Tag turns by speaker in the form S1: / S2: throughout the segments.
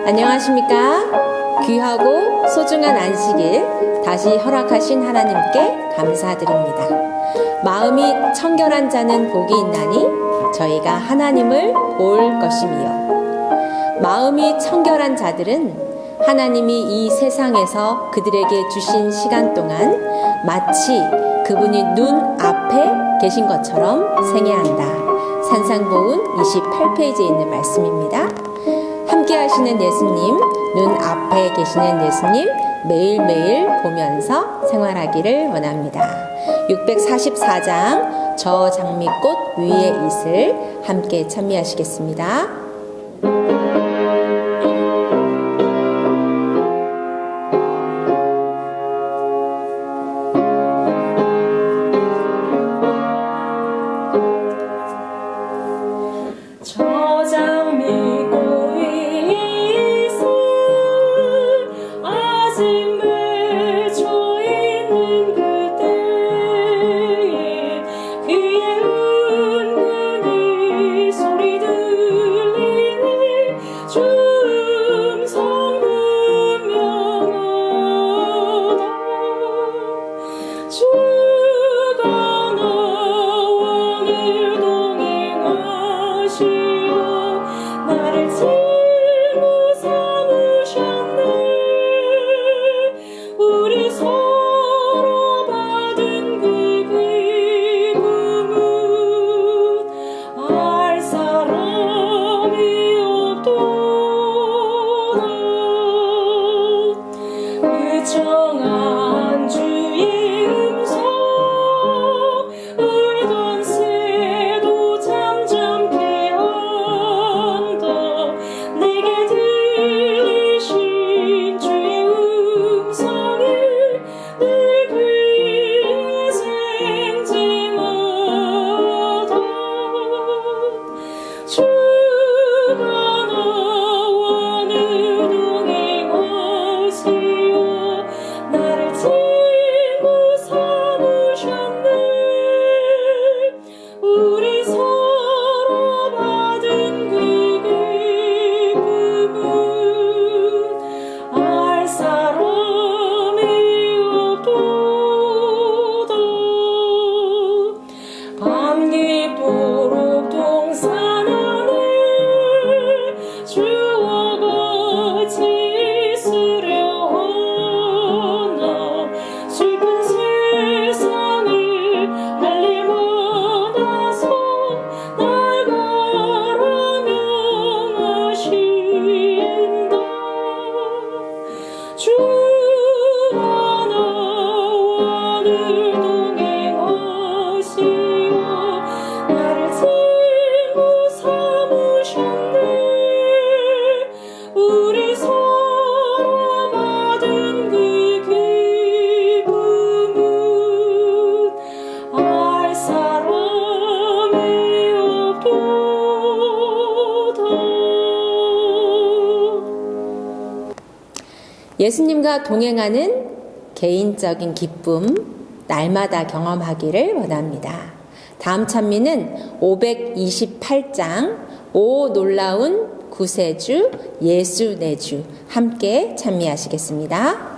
S1: 안녕하십니까? 귀하고 소중한 안식일 다시 허락하신 하나님께 감사드립니다. 마음이 청결한 자는 복이 있나니 저희가 하나님을 볼 것이며, 마음이 청결한 자들은 하나님이 이 세상에서 그들에게 주신 시간 동안 마치 그분이 눈 앞에 계신 것처럼 생애한다. 산상보훈 28페이지에 있는 말씀입니다. 함께 하시는 예수님, 눈 앞에 계시는 예수님 매일매일 보면서 생활하기를 원합니다. 644장 저 장미꽃 위에 있을 함께 찬미하시겠습니다. 예수님과 동행하는 개인적인 기쁨, 날마다 경험하기를 원합니다. 다음 찬미는 528장 오 놀라운 구세주 예수 내 주 함께 찬미하시겠습니다.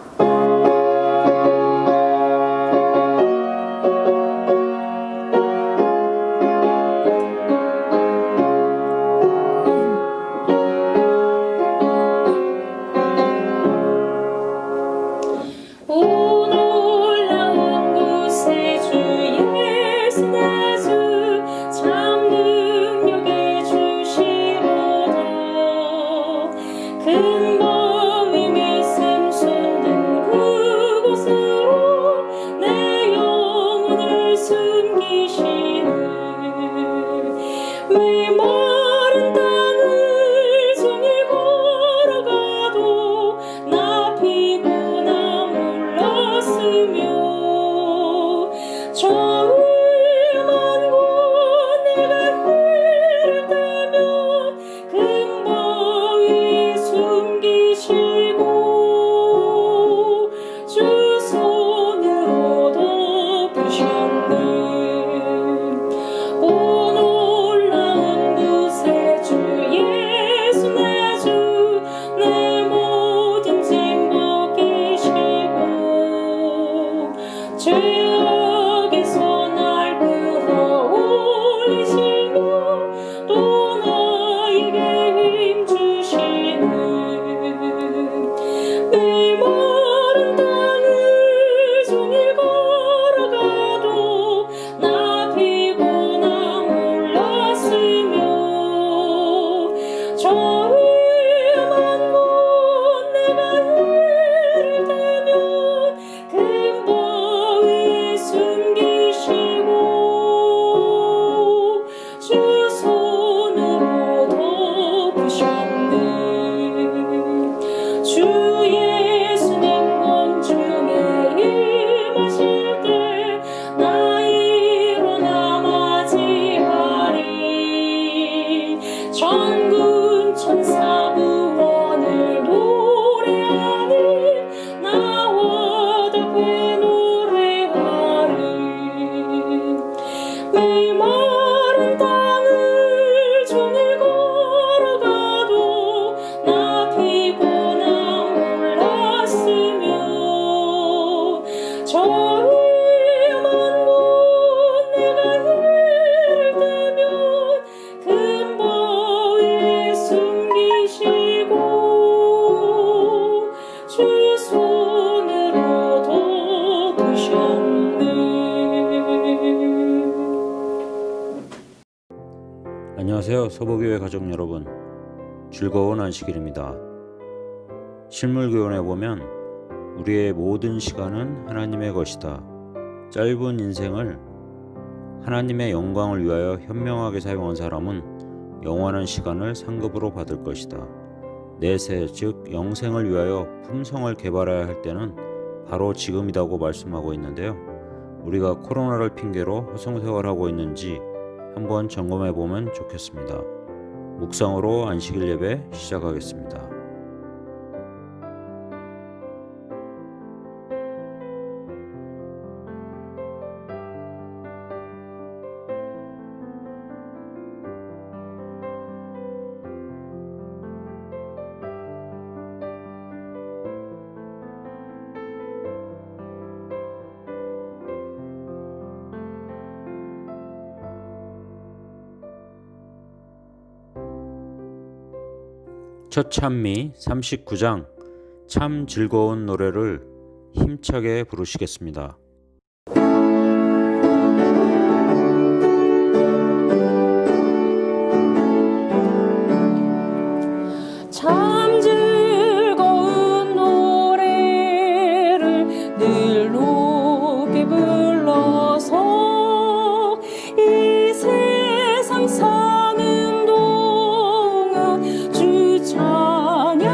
S2: 근거의 말씀 손들 메마른 땅을 종일 걸어가도 나 피곤함 몰랐으며 저 위험한 곳 내가 해를 대면 큰 바위에 숨기시고 주 손으로 덮으셨네. 주 예수님 공중에 임하실 때 나 일어나 맞이하리. 전군 천사 구원을 노래하니 나와 답해 노래하리. 메마른 땅을 종일 걸어가도 나 피곤함 몰랐으며 저 위험한 곳 내가 해를 대면 큰 바위에 숨기시고 주 손으로 덮으셨네.
S3: 안녕하세요. 서보교회 가족 여러분, 즐거운 안식일입니다. 실물교훈에 보면 우리의 모든 시간은 하나님의 것이다. 짧은 인생을 하나님의 영광을 위하여 현명하게 사용한 사람은 영원한 시간을 상급으로 받을 것이다. 내세 즉 영생을 위하여 품성을 개발해야 할 때는 바로 지금이라고 말씀하고 있는데요. 우리가 코로나를 핑계로 허송세월하고 있는지 한번 점검해 보면 좋겠습니다. 묵상으로 안식일 예배 시작하겠습니다. 첫 찬미 39장 참 즐거운 노래를 힘차게 부르시겠습니다.
S2: 참 즐거운 노래를 늘 높이 불러서 이 세상 사는 동안 주 찬양하겠네.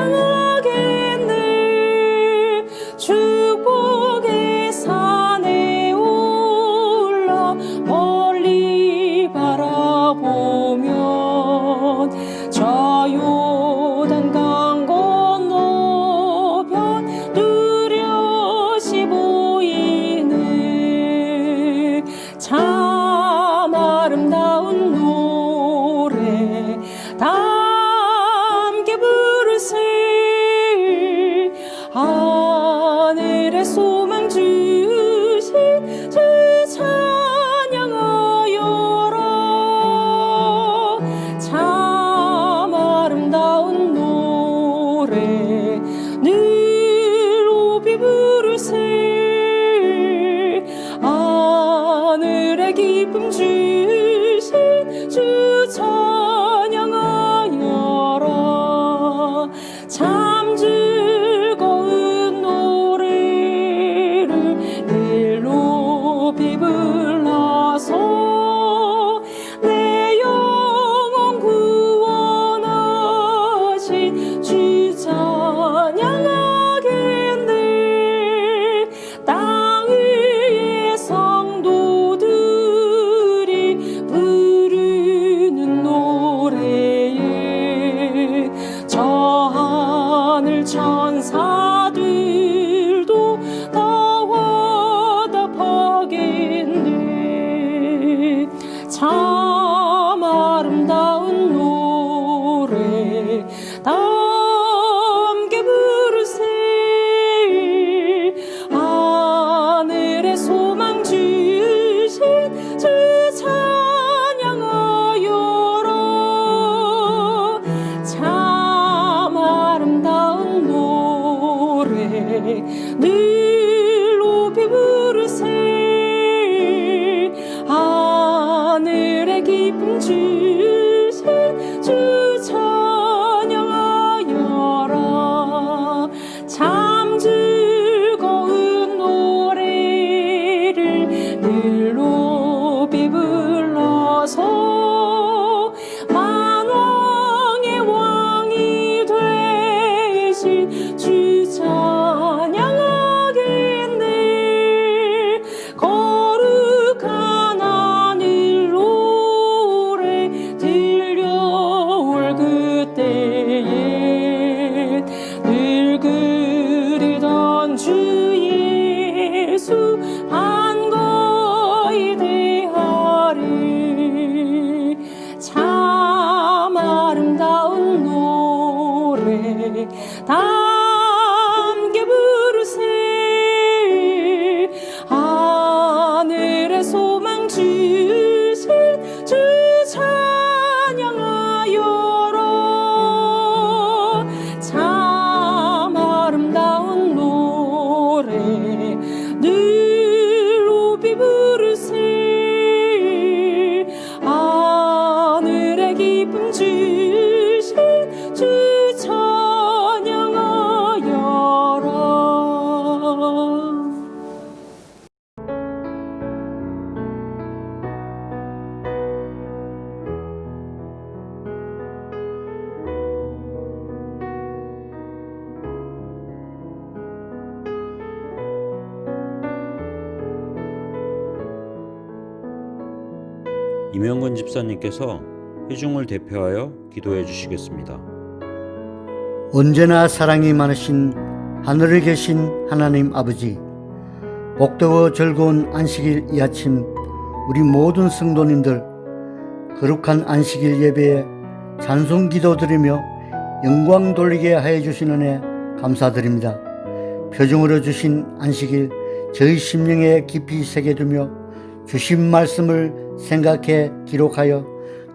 S2: 축복의 산에 올라 멀리 바라보면 저 요단강 건너편 뚜렷이 보이네. 참 아름다운 노래 다 함께 부르세. 하늘의 소망 주신 주 찬양하여라. 참 아름다운 노래 늘 높이 부르세. 하늘의 기쁨 주신 주 찬양하여라. 참 즐거운 노래를 늘 높이 불러서 내 영혼 구원하신 주 찬양하겠네. 땅 위의 성도들이 부르는 노래에 저 하늘 천사들도 다 화답하겠네. 참 아름다운 노래 다 함께 부르세. 하늘의 소망 주신 주 찬양하여라. 참 아름다운 노래 늘 높이 부르세 하늘의 기쁨 주신 주 찬양하여라 참 즐거운 노래를 늘 높이 불러서 만왕의 왕이 되신 주 찬양하겠네 거룩한 하늘 노래 들려올 그때에 늘 그리던 주 예수 반가이 대하리 참 아름다운 노래 함께 부르세 하늘의 소망 주신 주 찬양하여라 참 아름다운 노래 늘 높이 부르세 하늘의 기쁨 주신 주 찬양하여라
S3: 이명근 집사님께서 회중을 대표하여 기도해 주시겠습니다.
S4: 언제나 사랑이 많으신 하늘에 계신 하나님 아버지, 복되고 즐거운 안식일 이 아침 우리 모든 성도님들 거룩한 안식일 예배에 찬송 기도드리며 영광 돌리게 하여 주신 은혜 감사드립니다. 표중으로 주신 안식일 저희 심령에 깊이 새겨두며 주신 말씀을 생각해 기록하여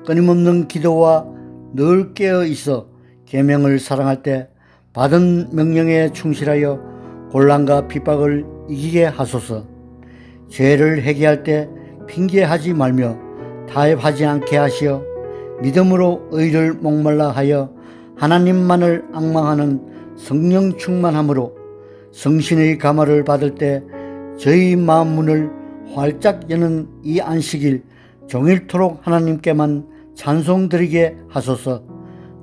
S4: 끊임없는 기도와 늘 깨어 있어 계명을 사랑할 때 받은 명령에 충실하여 곤란과 핍박을 이기게 하소서. 죄를 회개할 때 핑계하지 말며 타협하지 않게 하시어 믿음으로 의를 목말라 하여 하나님만을 앙망하는 성령 충만함으로 성신의 감화를 받을 때 저희 마음 문을 활짝 여는 이 안식일 종일토록 하나님께만 찬송드리게 하소서.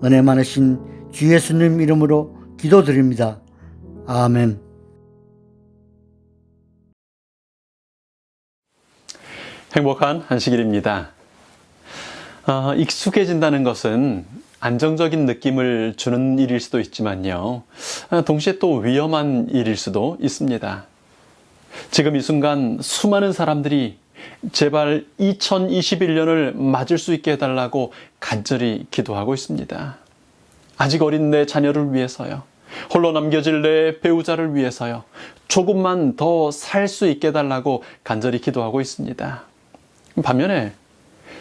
S4: 은혜 많으신 주 예수님 이름으로 기도드립니다. 아멘.
S5: 행복한 안식일입니다. 익숙해진다는 것은 안정적인 느낌을 주는 일일 수도 있지만요, 동시에 또 위험한 일일 수도 있습니다. 지금 이 순간 수많은 사람들이 제발 2021년을 맞을 수 있게 해달라고 간절히 기도하고 있습니다. 아직 어린 내 자녀를 위해서요, 홀로 남겨질 내 배우자를 위해서요, 조금만 더 살 수 있게 해달라고 간절히 기도하고 있습니다. 반면에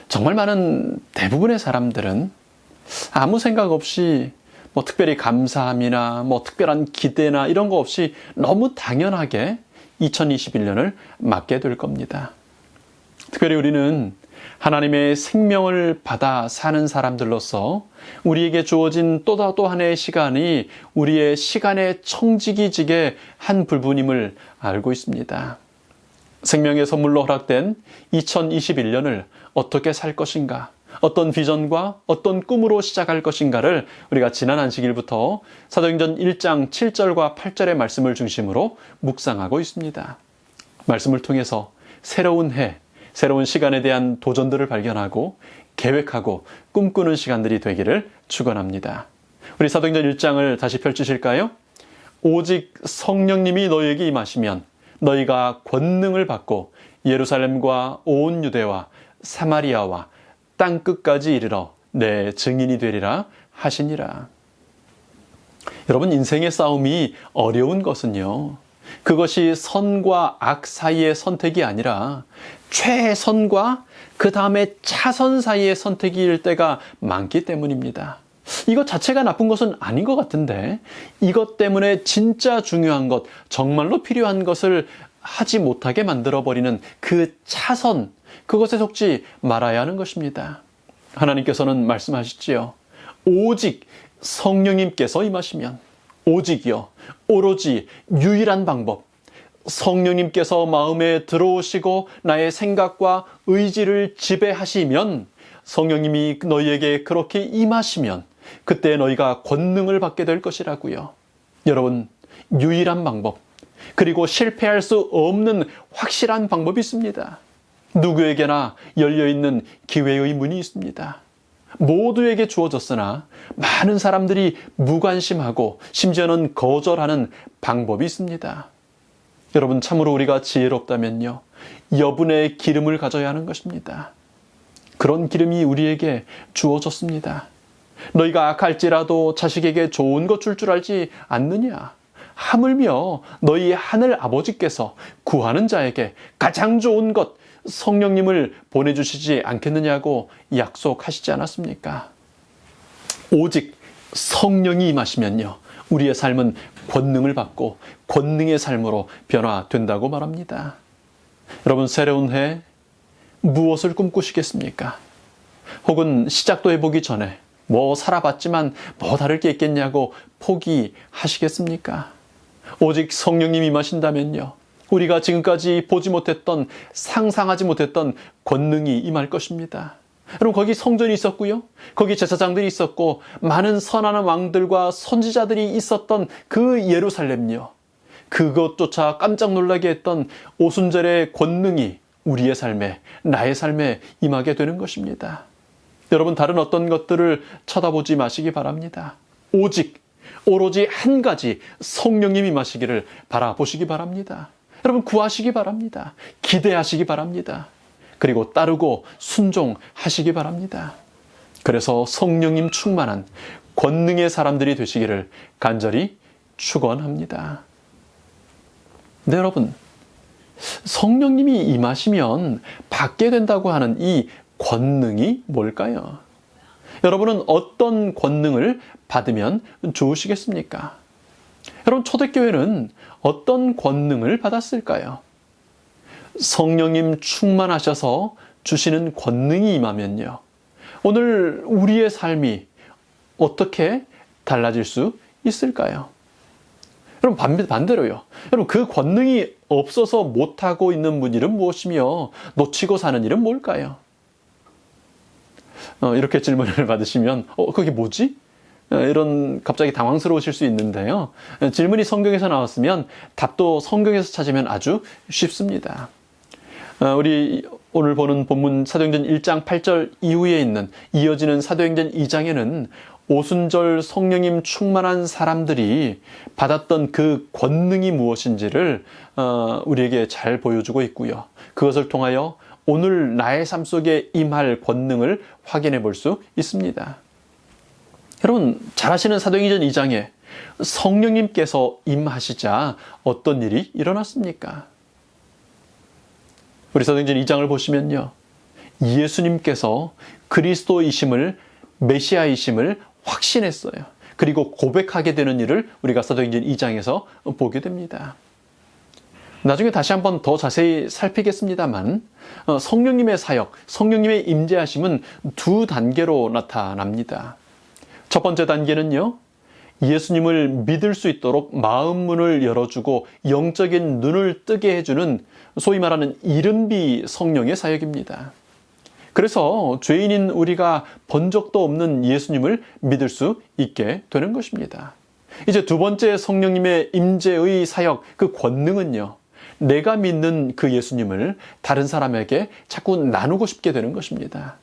S5: 정말 많은 대부분의 사람들은 아무 생각 없이 특별히 감사함이나 특별한 기대나 이런 거 없이 너무 당연하게 2021년을 맞게 될 겁니다. 특별히 우리는 하나님의 생명을 받아 사는 사람들로서 우리에게 주어진 또 한 해의 시간이 우리의 시간의 청지기직의 한 부분임을 알고 있습니다. 생명의 선물로 허락된 2021년을 어떻게 살 것인가, 어떤 비전과 어떤 꿈으로 시작할 것인가를 우리가 지난 안식일부터 사도행전 1장 7절과 8절의 말씀을 중심으로 묵상하고 있습니다. 말씀을 통해서 새로운 해, 새로운 시간에 대한 도전들을 발견하고 계획하고 꿈꾸는 시간들이 되기를 축원합니다. 우리 사도행전 1장을 다시 펼치실까요? 오직 성령님이 너희에게 임하시면 너희가 권능을 받고 예루살렘과 온 유대와 사마리아와 땅끝까지 이르러 내 증인이 되리라 하시니라. 여러분, 인생의 싸움이 어려운 것은요, 그것이 선과 악 사이의 선택이 아니라 최선과 그 다음에 차선 사이의 선택일 때가 많기 때문입니다. 이것 자체가 나쁜 것은 아닌 것 같은데 이것 때문에 진짜 중요한 것, 정말로 필요한 것을 하지 못하게 만들어버리는 그 차선, 그것에 속지 말아야 하는 것입니다. 하나님께서는 말씀하시지요. 오직 성령님께서 임하시면, 오직이요, 오로지 유일한 방법, 성령님께서 마음에 들어오시고 나의 생각과 의지를 지배하시면, 성령님이 너희에게 그렇게 임하시면 그때 너희가 권능을 받게 될 것이라고요. 여러분, 유일한 방법, 그리고 실패할 수 없는 확실한 방법이 있습니다. 누구에게나 열려있는 기회의 문이 있습니다. 모두에게 주어졌으나 많은 사람들이 무관심하고 심지어는 거절하는 방법이 있습니다. 여러분, 참으로 우리가 지혜롭다면요, 여분의 기름을 가져야 하는 것입니다. 그런 기름이 우리에게 주어졌습니다. 너희가 악할지라도 자식에게 좋은 것 줄 알지 않느냐? 하물며 너희 하늘 아버지께서 구하는 자에게 가장 좋은 것, 성령님을 보내주시지 않겠느냐고 약속하시지 않았습니까? 오직 성령이 임하시면요, 우리의 삶은 권능을 받고 권능의 삶으로 변화된다고 말합니다. 여러분, 새로운 해 무엇을 꿈꾸시겠습니까? 혹은 시작도 해보기 전에 살아봤지만 뭐 다를 게 있겠냐고 포기하시겠습니까? 오직 성령님이 임하신다면요, 우리가 지금까지 보지 못했던, 상상하지 못했던 권능이 임할 것입니다. 여러분, 거기 성전이 있었고요, 거기 제사장들이 있었고 많은 선한 왕들과 선지자들이 있었던 그 예루살렘요, 그것조차 깜짝 놀라게 했던 오순절의 권능이 우리의 삶에, 나의 삶에 임하게 되는 것입니다. 여러분, 다른 어떤 것들을 쳐다보지 마시기 바랍니다. 오로지 한 가지 성령님이 임하시기를 바라보시기 바랍니다. 여러분, 구하시기 바랍니다. 기대하시기 바랍니다. 그리고 따르고 순종하시기 바랍니다. 그래서 성령님 충만한 권능의 사람들이 되시기를 간절히 축원합니다. 네, 여러분, 성령님이 임하시면 받게 된다고 하는 이 권능이 뭘까요? 여러분은 어떤 권능을 받으면 좋으시겠습니까? 여러분, 초대교회는 어떤 권능을 받았을까요? 성령님 충만하셔서 주시는 권능이 임하면요, 오늘 우리의 삶이 어떻게 달라질 수 있을까요? 여러분, 반대로요. 여러분, 그 권능이 없어서 못하고 있는 일은 무엇이며 놓치고 사는 일은 뭘까요? 이렇게 질문을 받으시면 그게 뭐지? 이런 갑자기 당황스러우실 수 있는데요. 질문이 성경에서 나왔으면 답도 성경에서 찾으면 아주 쉽습니다. 우리 오늘 보는 본문 사도행전 1장 8절 이후에 있는 이어지는 사도행전 2장에는 오순절 성령님 충만한 사람들이 받았던 그 권능이 무엇인지를 우리에게 잘 보여주고 있고요. 그것을 통하여 오늘 나의 삶 속에 임할 권능을 확인해 볼 수 있습니다. 여러분, 잘 아시는 사도행전 2장에 성령님께서 임하시자 어떤 일이 일어났습니까? 우리 사도행전 2장을 보시면요, 예수님께서 그리스도이심을, 메시아이심을 확신했어요. 그리고 고백하게 되는 일을 우리가 사도행전 2장에서 보게 됩니다. 나중에 다시 한번 더 자세히 살피겠습니다만, 성령님의 사역, 성령님의 임재하심은 두 단계로 나타납니다. 첫 번째 단계는요, 예수님을 믿을 수 있도록 마음 문을 열어주고 영적인 눈을 뜨게 해주는 소위 말하는 이른비 성령의 사역입니다. 그래서 죄인인 우리가 본 적도 없는 예수님을 믿을 수 있게 되는 것입니다. 이제 두 번째 성령님의 임재의 사역, 그 권능은요, 내가 믿는 그 예수님을 다른 사람에게 자꾸 나누고 싶게 되는 것입니다.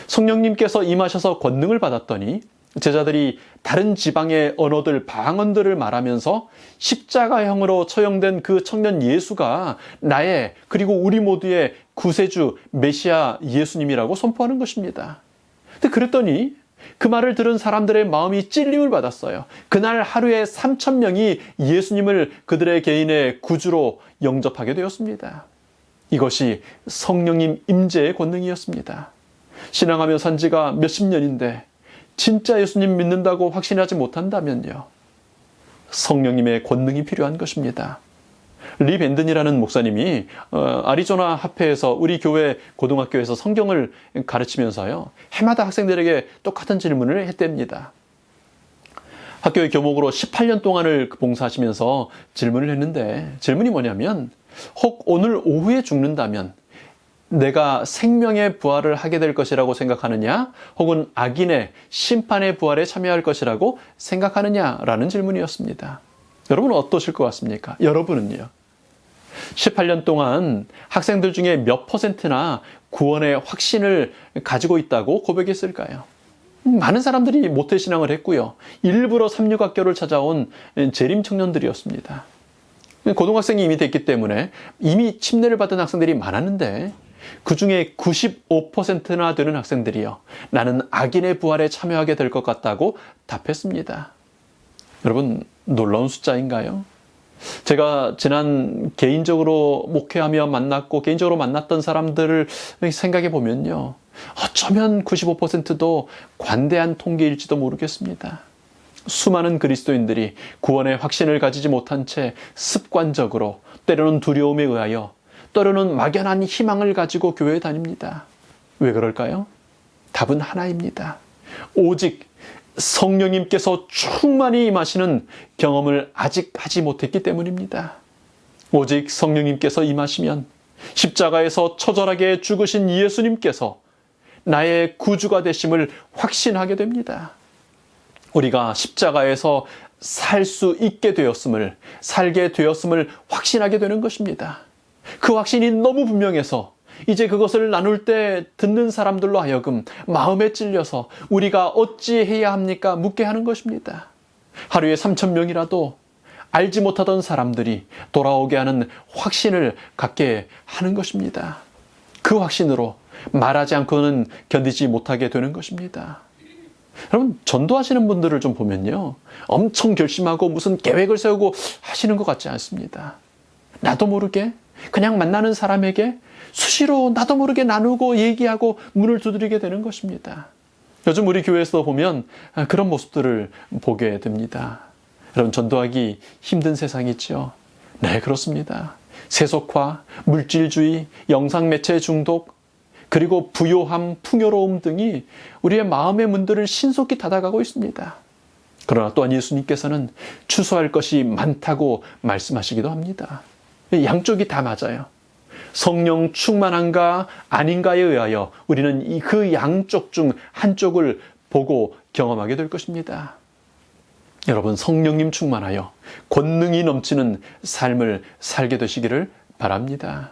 S5: 성령님께서 임하셔서 권능을 받았더니 제자들이 다른 지방의 언어들, 방언들을 말하면서 십자가형으로 처형된 그 청년 예수가 나의, 그리고 우리 모두의 구세주 메시아 예수님이라고 선포하는 것입니다. 근데 그랬더니 그 말을 들은 사람들의 마음이 찔림을 받았어요. 그날 하루에 3,000명이 예수님을 그들의 개인의 구주로 영접하게 되었습니다. 이것이 성령님 임재의 권능이었습니다. 신앙하며 산 지가 몇십 년인데 진짜 예수님 믿는다고 확신하지 못한다면요, 성령님의 권능이 필요한 것입니다. 리 밴든이라는 목사님이 아리조나 합회에서 우리 교회 고등학교에서 성경을 가르치면서요, 해마다 학생들에게 똑같은 질문을 했답니다. 학교의 교목으로 18년 동안을 봉사하시면서 질문을 했는데, 질문이 뭐냐면, 혹 오늘 오후에 죽는다면 내가 생명의 부활을 하게 될 것이라고 생각하느냐, 혹은 악인의 심판의 부활에 참여할 것이라고 생각하느냐라는 질문이었습니다. 여러분은 어떠실 것 같습니까? 여러분은요? 18년 동안 학생들 중에 몇 %나 구원의 확신을 가지고 있다고 고백했을까요? 많은 사람들이 모태신앙을 했고요, 일부러 삼육학교를 찾아온 재림 청년들이었습니다. 고등학생이 이미 됐기 때문에 이미 침례를 받은 학생들이 많았는데, 그 중에 95%나 되는 학생들이요, 나는 악인의 부활에 참여하게 될 것 같다고 답했습니다. 여러분, 놀라운 숫자인가요? 제가 지난 개인적으로 목회하며 만났고 개인적으로 만났던 사람들을 생각해 보면요, 어쩌면 95%도 관대한 통계일지도 모르겠습니다. 수많은 그리스도인들이 구원의 확신을 가지지 못한 채 습관적으로, 때로는 두려움에 의하여, 때로는 막연한 희망을 가지고 교회에 다닙니다. 왜 그럴까요? 답은 하나입니다. 오직 성령님께서 충만히 임하시는 경험을 아직 하지 못했기 때문입니다. 오직 성령님께서 임하시면, 십자가에서 처절하게 죽으신 예수님께서 나의 구주가 되심을 확신하게 됩니다. 우리가 십자가에서 살 수 있게 되었음을, 살게 되었음을 확신하게 되는 것입니다. 그 확신이 너무 분명해서 이제 그것을 나눌 때 듣는 사람들로 하여금 마음에 찔려서 우리가 어찌해야 합니까? 묻게 하는 것입니다. 하루에 3,000명이라도 알지 못하던 사람들이 돌아오게 하는 확신을 갖게 하는 것입니다. 그 확신으로 말하지 않고는 견디지 못하게 되는 것입니다. 여러분, 전도하시는 분들을 좀 보면요, 엄청 결심하고 무슨 계획을 세우고 하시는 것 같지 않습니다. 나도 모르게 그냥 만나는 사람에게 수시로 나도 모르게 나누고 얘기하고 문을 두드리게 되는 것입니다. 요즘 우리 교회에서 보면 그런 모습들을 보게 됩니다. 여러분, 전도하기 힘든 세상이죠. 네, 그렇습니다. 세속화, 물질주의, 영상매체 중독, 그리고 부요함, 풍요로움 등이 우리의 마음의 문들을 신속히 닫아가고 있습니다. 그러나 또한 예수님께서는 추수할 것이 많다고 말씀하시기도 합니다. 양쪽이 다 맞아요. 성령 충만한가 아닌가에 의하여 우리는 그 양쪽 중 한쪽을 보고 경험하게 될 것입니다. 여러분, 성령님 충만하여 권능이 넘치는 삶을 살게 되시기를 바랍니다.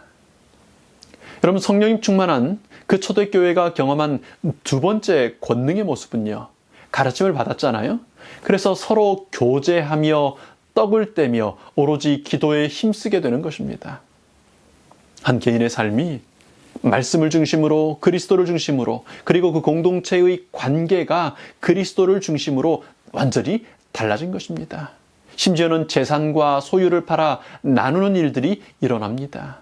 S5: 여러분, 성령님 충만한 그 초대교회가 경험한 두 번째 권능의 모습은요, 가르침을 받았잖아요. 그래서 서로 교제하며 떡을 떼며 오로지 기도에 힘쓰게 되는 것입니다. 한 개인의 삶이 말씀을 중심으로, 그리스도를 중심으로, 그리고 그 공동체의 관계가 그리스도를 중심으로 완전히 달라진 것입니다. 심지어는 재산과 소유를 팔아 나누는 일들이 일어납니다.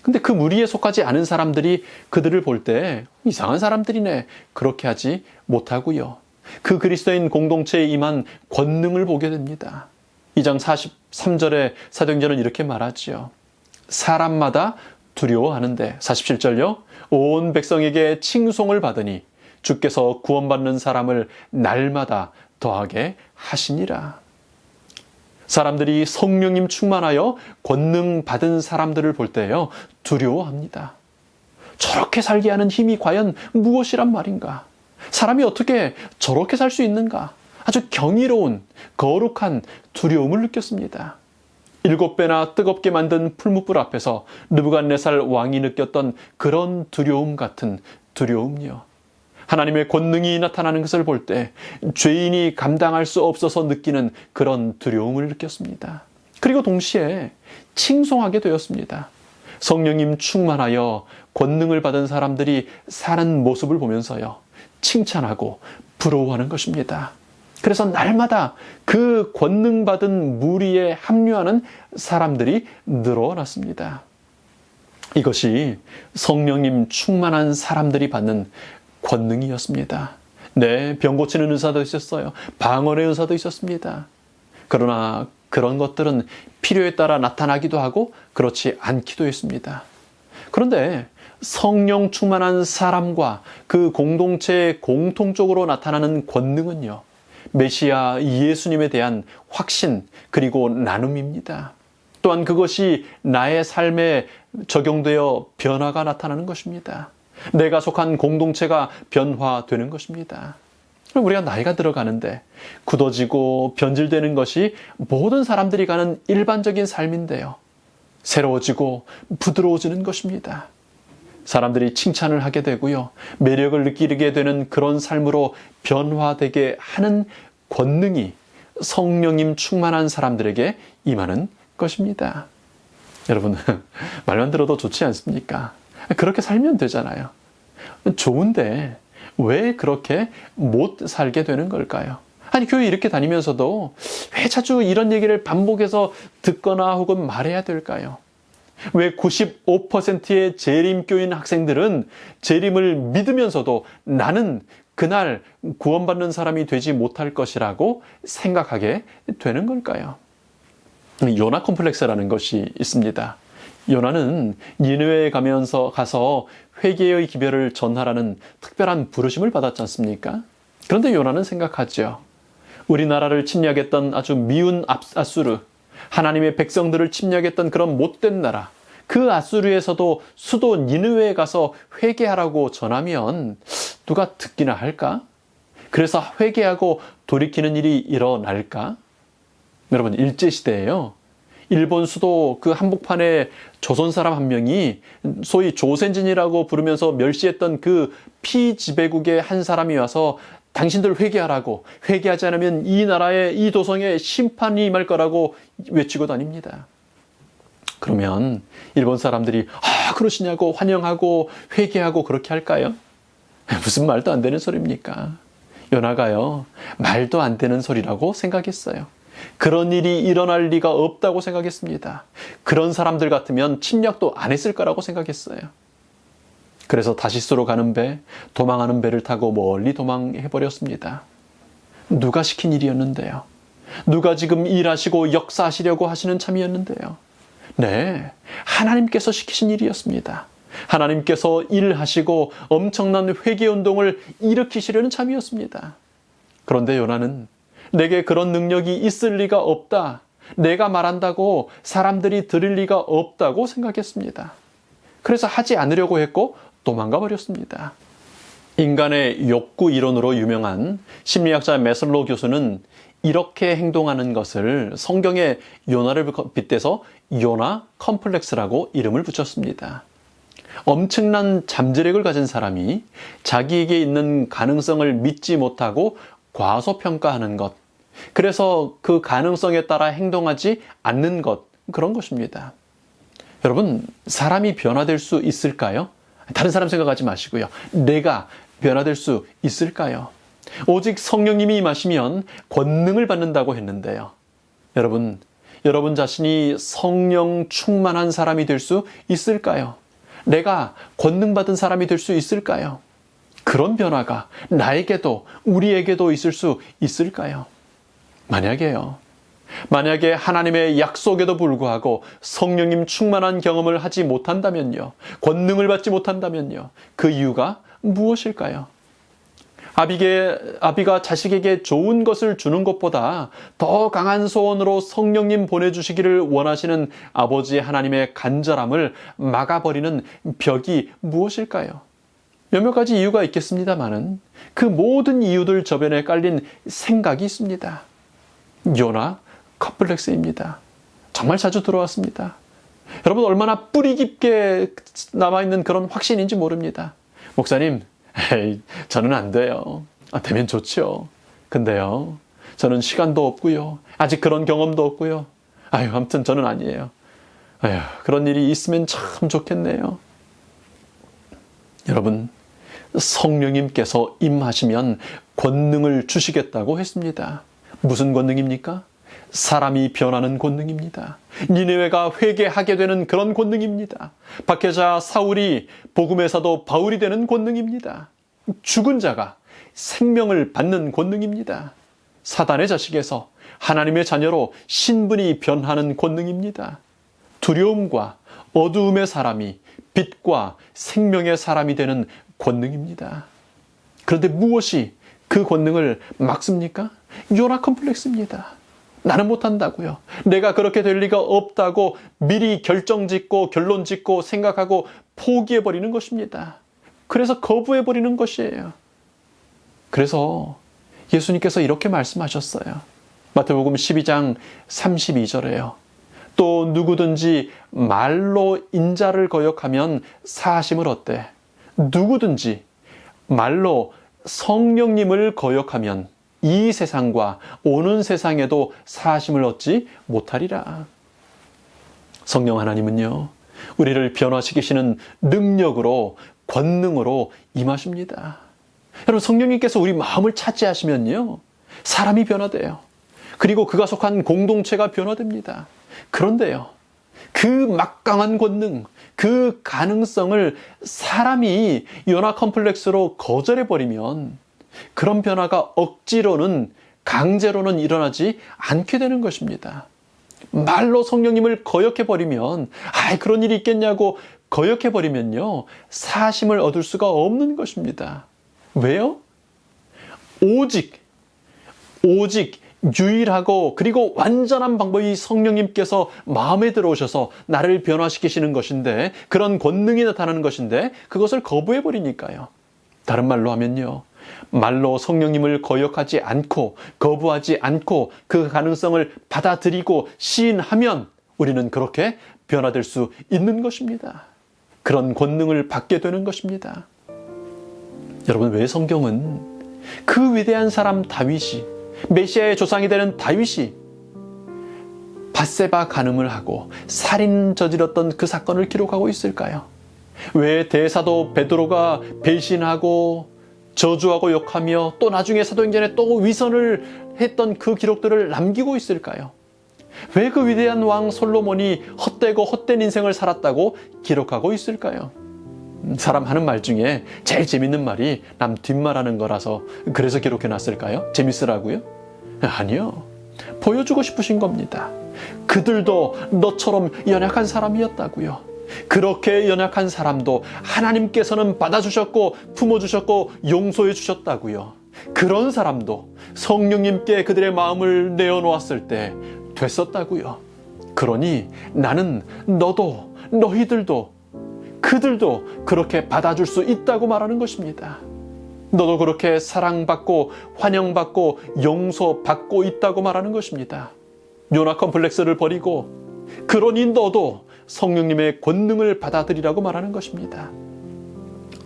S5: 근데 그 무리에 속하지 않은 사람들이 그들을 볼 때 이상한 사람들이네, 그렇게 하지 못하고요, 그 그리스도인 공동체에 임한 권능을 보게 됩니다. 2장 43절에 사도행전은 이렇게 말하지요. 사람마다 두려워하는데, 47절요. 온 백성에게 칭송을 받으니 주께서 구원받는 사람을 날마다 더하게 하시니라. 사람들이 성령님 충만하여 권능 받은 사람들을 볼 때요, 두려워합니다. 저렇게 살게 하는 힘이 과연 무엇이란 말인가? 사람이 어떻게 저렇게 살 수 있는가? 아주 경이로운, 거룩한 두려움을 느꼈습니다. 7배나 뜨겁게 만든 풀무불 앞에서 느부갓네살 왕이 느꼈던 그런 두려움 같은 두려움이요, 하나님의 권능이 나타나는 것을 볼 때 죄인이 감당할 수 없어서 느끼는 그런 두려움을 느꼈습니다. 그리고 동시에 칭송하게 되었습니다. 성령님 충만하여 권능을 받은 사람들이 사는 모습을 보면서요, 칭찬하고 부러워하는 것입니다. 그래서 날마다 그 권능받은 무리에 합류하는 사람들이 늘어났습니다. 이것이 성령님 충만한 사람들이 받는 권능이었습니다. 네, 병 고치는 의사도 있었어요. 방언의 의사도 있었습니다. 그러나 그런 것들은 필요에 따라 나타나기도 하고 그렇지 않기도 했습니다. 그런데 성령 충만한 사람과 그 공동체의 공통적으로 나타나는 권능은요, 메시아 예수님에 대한 확신 그리고 나눔입니다. 또한 그것이 나의 삶에 적용되어 변화가 나타나는 것입니다. 내가 속한 공동체가 변화되는 것입니다. 우리가 나이가 들어가는데 굳어지고 변질되는 것이 모든 사람들이 가는 일반적인 삶인데요. 새로워지고 부드러워지는 것입니다. 사람들이 칭찬을 하게 되고요. 매력을 느끼게 되는 그런 삶으로 변화되게 하는 권능이 성령님 충만한 사람들에게 임하는 것입니다. 여러분, 말만 들어도 좋지 않습니까? 그렇게 살면 되잖아요. 좋은데 왜 그렇게 못 살게 되는 걸까요? 아니, 교회 이렇게 다니면서도 왜 자주 이런 얘기를 반복해서 듣거나 혹은 말해야 될까요? 왜 95%의 재림교인 학생들은 재림을 믿으면서도 나는 그날 구원받는 사람이 되지 못할 것이라고 생각하게 되는 걸까요? 요나 컴플렉스라는 것이 있습니다. 요나는 니느웨에 가서 회개의 기별을 전하라는 특별한 부르심을 받았지 않습니까? 그런데 요나는 생각하죠. 우리나라를 침략했던 아주 미운 아수르, 하나님의 백성들을 침략했던 그런 못된 나라, 그 아수르에서도 수도 니느웨에 가서 회개하라고 전하면 누가 듣기나 할까? 그래서 회개하고 돌이키는 일이 일어날까? 여러분, 일제시대에요. 일본 수도 그 한복판에 조선 사람 한 명이 소위 조센진이라고 부르면서 멸시했던 그 피지배국의 한 사람이 와서 당신들 회개하라고, 회개하지 않으면 이 나라에, 이 도성에 심판이 임할 거라고 외치고 다닙니다. 그러면 일본 사람들이 그러시냐고 환영하고 회개하고 그렇게 할까요? 무슨 말도 안 되는 소리입니까? 요나가요, 말도 안 되는 소리라고 생각했어요. 그런 일이 일어날 리가 없다고 생각했습니다. 그런 사람들 같으면 침략도 안 했을 거라고 생각했어요. 그래서 다시스로 가는 배, 도망하는 배를 타고 멀리 도망해버렸습니다. 누가 시킨 일이었는데요. 누가 지금 일하시고 역사하시려고 하시는 참이었는데요. 네, 하나님께서 시키신 일이었습니다. 하나님께서 일하시고 엄청난 회개운동을 일으키시려는 참이었습니다. 그런데 요나는 내게 그런 능력이 있을 리가 없다. 내가 말한다고 사람들이 들을 리가 없다고 생각했습니다. 그래서 하지 않으려고 했고 도망가 버렸습니다. 인간의 욕구 이론으로 유명한 심리학자 메슬로 교수는 이렇게 행동하는 것을 성경의 요나를 빗대서 요나 컴플렉스라고 이름을 붙였습니다. 엄청난 잠재력을 가진 사람이 자기에게 있는 가능성을 믿지 못하고 과소평가하는 것, 그래서 그 가능성에 따라 행동하지 않는 것, 그런 것입니다. 여러분, 사람이 변화될 수 있을까요? 다른 사람 생각하지 마시고요. 내가 변화될 수 있을까요? 오직 성령님이 임하시면 권능을 받는다고 했는데요. 여러분 자신이 성령 충만한 사람이 될 수 있을까요? 내가 권능 받은 사람이 될 수 있을까요? 그런 변화가 나에게도 우리에게도 있을 수 있을까요? 만약에 하나님의 약속에도 불구하고 성령님 충만한 경험을 하지 못한다면요, 권능을 받지 못한다면요, 그 이유가 무엇일까요? 아비가 자식에게 좋은 것을 주는 것보다 더 강한 소원으로 성령님 보내주시기를 원하시는 아버지 하나님의 간절함을 막아버리는 벽이 무엇일까요? 몇몇 가지 이유가 있겠습니다만은 그 모든 이유들 저변에 깔린 생각이 있습니다. 요나 컴플렉스입니다. 정말 자주 들어왔습니다. 여러분, 얼마나 뿌리 깊게 남아있는 그런 확신인지 모릅니다. 목사님, 저는 안 돼요. 되면 좋죠. 근데요, 저는 시간도 없고요. 아직 그런 경험도 없고요. 아무튼 저는 아니에요. 그런 일이 있으면 참 좋겠네요. 여러분, 성령님께서 임하시면 권능을 주시겠다고 했습니다. 무슨 권능입니까? 사람이 변하는 권능입니다. 니느웨가 회개하게 되는 그런 권능입니다. 박해자 사울이 복음의 사도 바울이 되는 권능입니다. 죽은 자가 생명을 받는 권능입니다. 사단의 자식에서 하나님의 자녀로 신분이 변하는 권능입니다. 두려움과 어두움의 사람이 빛과 생명의 사람이 되는 권능입니다. 그런데 무엇이 그 권능을 막습니까? 요나 컴플렉스입니다. 나는 못한다고요. 내가 그렇게 될 리가 없다고 미리 결정짓고 결론짓고 생각하고 포기해버리는 것입니다. 그래서 거부해버리는 것이에요. 그래서 예수님께서 이렇게 말씀하셨어요. 마태복음 12장 32절에요. 또 누구든지 말로 인자를 거역하면 사하심을 얻되 누구든지 말로 성령님을 거역하면 이 세상과 오는 세상에도 사하심을 얻지 못하리라. 성령 하나님은요, 우리를 변화시키시는 능력으로, 권능으로 임하십니다. 여러분, 성령님께서 우리 마음을 차지하시면요, 사람이 변화돼요. 그리고 그가 속한 공동체가 변화됩니다. 그런데요, 그 막강한 권능, 그 가능성을 사람이 요나 컴플렉스로 거절해버리면 그런 변화가 억지로는, 강제로는 일어나지 않게 되는 것입니다. 말로 성령님을 거역해버리면, 그런 일이 있겠냐고 거역해버리면요, 사심을 얻을 수가 없는 것입니다. 왜요? 오직 유일하고 그리고 완전한 방법이 성령님께서 마음에 들어오셔서 나를 변화시키시는 것인데, 그런 권능이 나타나는 것인데 그것을 거부해버리니까요. 다른 말로 하면요, 말로 성령님을 거역하지 않고 거부하지 않고 그 가능성을 받아들이고 시인하면 우리는 그렇게 변화될 수 있는 것입니다. 그런 권능을 받게 되는 것입니다. 여러분, 왜 성경은 그 위대한 사람 다윗이, 메시아의 조상이 되는 다윗이 밧세바 간음을 하고 살인 저질렀던 그 사건을 기록하고 있을까요? 왜 대사도 베드로가 배신하고 저주하고 욕하며 또 나중에 사도행전에 또 위선을 했던 그 기록들을 남기고 있을까요? 왜 그 위대한 왕 솔로몬이 헛되고 헛된 인생을 살았다고 기록하고 있을까요? 사람 하는 말 중에 제일 재밌는 말이 남 뒷말하는 거라서 그래서 기록해놨을까요? 재밌으라고요? 아니요. 보여주고 싶으신 겁니다. 그들도 너처럼 연약한 사람이었다고요. 그렇게 연약한 사람도 하나님께서는 받아주셨고 품어주셨고 용서해 주셨다고요. 그런 사람도 성령님께 그들의 마음을 내어놓았을 때 됐었다고요. 그러니 나는 너도, 너희들도, 그들도 그렇게 받아줄 수 있다고 말하는 것입니다. 너도 그렇게 사랑받고 환영받고 용서받고 있다고 말하는 것입니다. 요나 컴플렉스를 버리고, 그러니 너도 성령님의 권능을 받아들이라고 말하는 것입니다.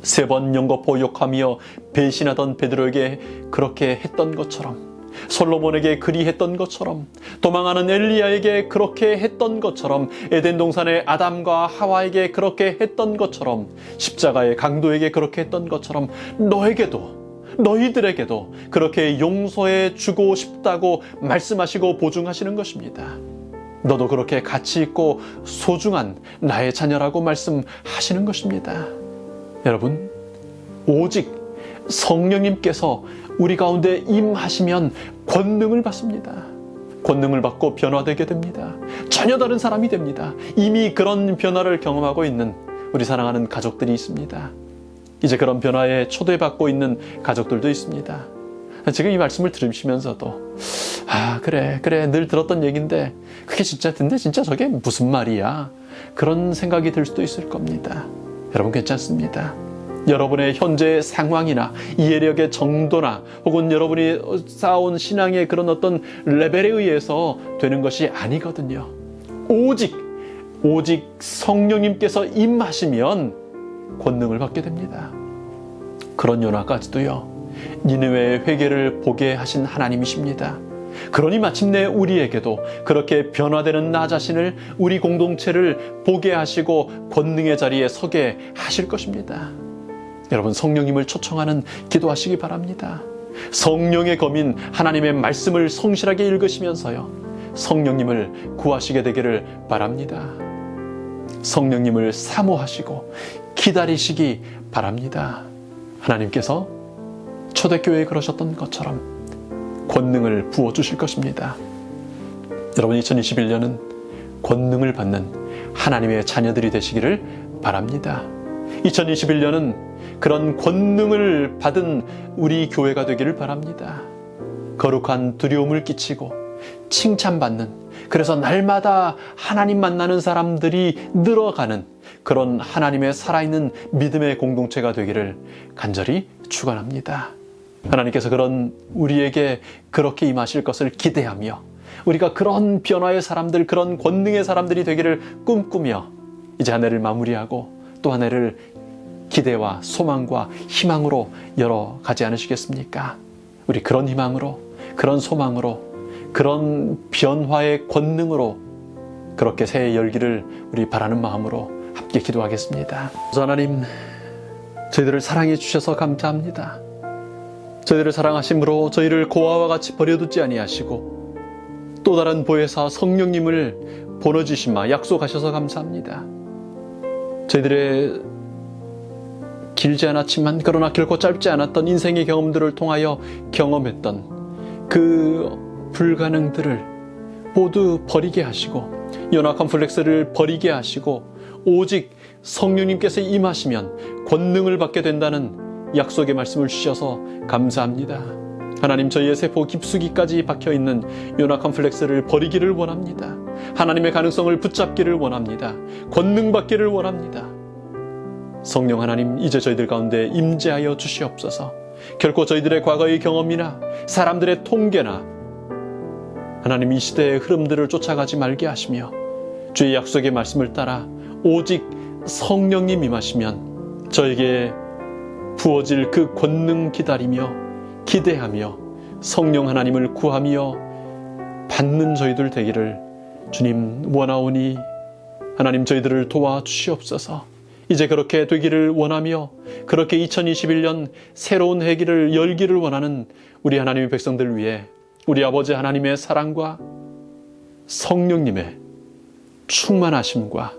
S5: 3번 연거푸 욕하며 배신하던 베드로에게 그렇게 했던 것처럼, 솔로몬에게 그리 했던 것처럼, 도망하는 엘리야에게 그렇게 했던 것처럼, 에덴 동산의 아담과 하와에게 그렇게 했던 것처럼, 십자가의 강도에게 그렇게 했던 것처럼 너에게도, 너희들에게도 그렇게 용서해 주고 싶다고 말씀하시고 보증하시는 것입니다. 너도 그렇게 가치 있고 소중한 나의 자녀라고 말씀하시는 것입니다. 여러분, 오직 성령님께서 우리 가운데 임하시면 권능을 받습니다. 권능을 받고 변화되게 됩니다. 전혀 다른 사람이 됩니다. 이미 그런 변화를 경험하고 있는 우리 사랑하는 가족들이 있습니다. 이제 그런 변화에 초대받고 있는 가족들도 있습니다. 지금 이 말씀을 들으시면서도 그래 늘 들었던 얘기인데 그게 근데 진짜 저게 무슨 말이야, 그런 생각이 들 수도 있을 겁니다. 여러분, 괜찮습니다. 여러분의 현재 상황이나 이해력의 정도나 혹은 여러분이 쌓아온 신앙의 그런 어떤 레벨에 의해서 되는 것이 아니거든요. 오직 성령님께서 임하시면 권능을 받게 됩니다. 그런 요나까지도요, 니느웨의 회개를 보게 하신 하나님이십니다. 그러니 마침내 우리에게도 그렇게 변화되는 나 자신을, 우리 공동체를 보게 하시고 권능의 자리에 서게 하실 것입니다. 여러분, 성령님을 초청하는 기도하시기 바랍니다. 성령의 검인 하나님의 말씀을 성실하게 읽으시면서요, 성령님을 구하시게 되기를 바랍니다. 성령님을 사모하시고 기다리시기 바랍니다. 하나님께서 초대교회에 그러셨던 것처럼 권능을 부어주실 것입니다. 여러분, 2021년은 권능을 받는 하나님의 자녀들이 되시기를 바랍니다. 2021년은 그런 권능을 받은 우리 교회가 되기를 바랍니다. 거룩한 두려움을 끼치고 칭찬받는, 그래서 날마다 하나님 만나는 사람들이 늘어가는 그런 하나님의 살아있는 믿음의 공동체가 되기를 간절히 축원합니다. 하나님께서 그런 우리에게 그렇게 임하실 것을 기대하며 우리가 그런 변화의 사람들, 그런 권능의 사람들이 되기를 꿈꾸며 이제 한 해를 마무리하고 또 한 해를 기대와 소망과 희망으로 열어가지 않으시겠습니까? 우리 그런 희망으로, 그런 소망으로, 그런 변화의 권능으로 그렇게 새해 열기를 우리 바라는 마음으로 함께 기도하겠습니다. 하나님, 저희들을 사랑해 주셔서 감사합니다. 저희들을 사랑하심으로 저희를 고아와 같이 버려두지 아니하시고 또 다른 보혜사 성령님을 보내주시마 약속하셔서 감사합니다. 저희들의 길지 않았지만 그러나 결코 짧지 않았던 인생의 경험들을 통하여 경험했던 그 불가능들을 모두 버리게 하시고 연화 컴플렉스를 버리게 하시고 오직 성령님께서 임하시면 권능을 받게 된다는 약속의 말씀을 주셔서 감사합니다. 하나님, 저희의 세포 깊숙이까지 박혀있는 연화 컴플렉스를 버리기를 원합니다. 하나님의 가능성을 붙잡기를 원합니다. 권능 받기를 원합니다. 성령 하나님, 이제 저희들 가운데 임재하여 주시옵소서. 결코 저희들의 과거의 경험이나 사람들의 통계나 하나님 이 시대의 흐름들을 쫓아가지 말게 하시며 주의 약속의 말씀을 따라 오직 성령님 임하시면 저에게 부어질 그 권능 기다리며 기대하며 성령 하나님을 구하며 받는 저희들 되기를 주님 원하오니 하나님 저희들을 도와주시옵소서. 이제 그렇게 되기를 원하며 그렇게 2021년 새로운 해기를 열기를 원하는 우리 하나님의 백성들 위해 우리 아버지 하나님의 사랑과 성령님의 충만하심과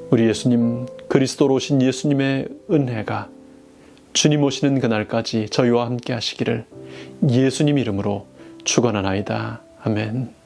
S5: 우리 예수님 그리스도로 오신 예수님의 은혜가 주님 오시는 그날까지 저희와 함께 하시기를 예수님 이름으로 축원하나이다. 아멘.